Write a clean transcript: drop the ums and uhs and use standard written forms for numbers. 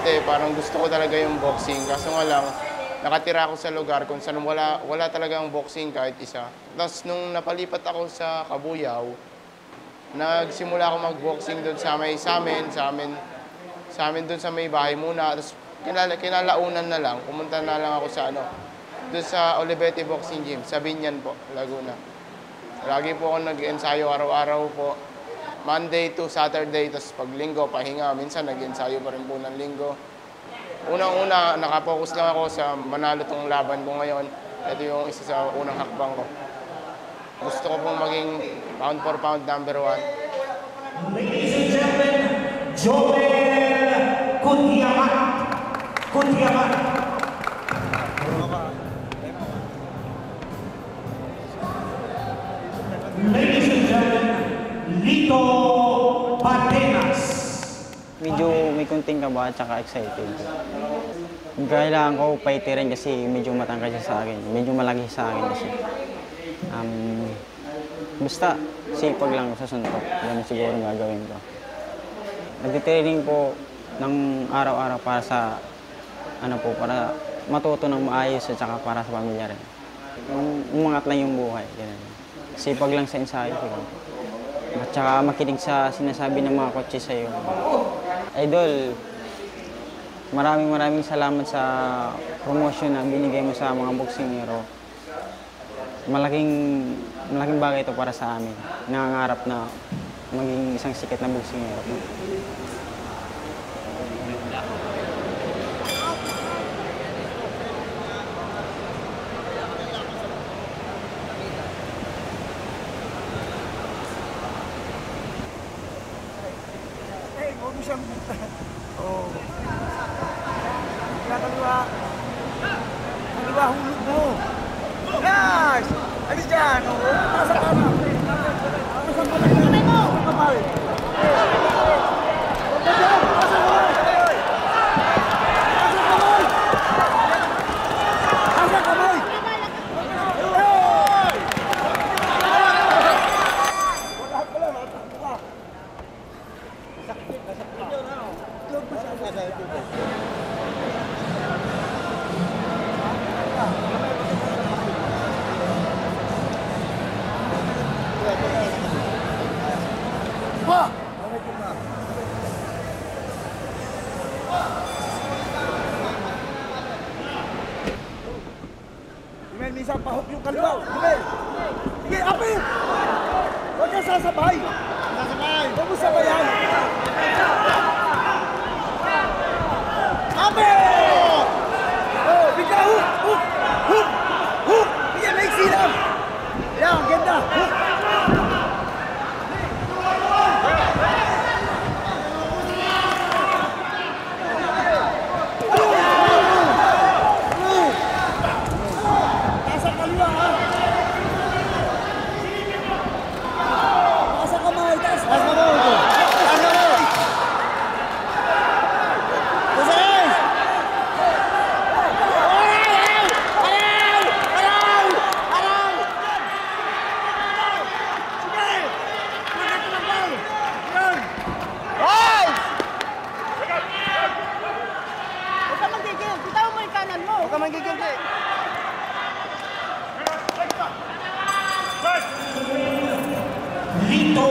dati parang gusto ko talaga yung boxing. Kaso nga lang, nakatira ako sa lugar kung saan wala talagang boxing kahit isa. Tapos nung napalipat ako sa Kabuyao, nagsimula ako mag-boxing doon sa amin doon sa may bahay muna. Tapos kinalaunan na lang, pumunta na lang ako sa doon sa Olivetti Boxing Gym, sa Binyan po, Laguna. Lagi po ako nag-ensayo araw-araw po. Monday to Saturday, tapos pag linggo, pahinga. Minsan nag-ensayo pa rin po ng linggo. Unang-una, nakapokus lang ako sa manalo tong laban ko ngayon. Ito yung isa sa unang hakbang ko. Gusto ko pong maging pound for pound number 1. Ladies and gentlemen, Joel Cundiamat. Ladies and gentlemen, Lito Patenas. Medyo may kunting kaba at saka excited. Kailangan ko fighter rin kasi medyo matangkad siya sa akin. Medyo malaki sa akin kasi. Basta sipag lang sa suntok. Yan siguro gagawin ko. Nagtitraining po ng araw-araw para sa para matuto ng maayos at saka para sa pamilya rin. Umangat lang yung buhay. Ganun. Sipag lang sa ensayo. At saka makinig sa sinasabi ng mga coaches sa'yo. Idol, maraming salamat sa promotion na binigay mo sa mga boksingero. Malaking bagay ito para sa amin. Nangangarap na maging isang sikat na boksingero. Oh. Kaliwa hulog mo. Nice! Alis dyan. Pasok ka na. Pasok ka na. Pasok ka na. Minsan pahok yung kaliwa. Sige, apin! Huwag kang sasabay. Huwag mo sabayan. Apin! Oh, bigla, hook! Sige, may silang. Yan, ganda. Hook! Lito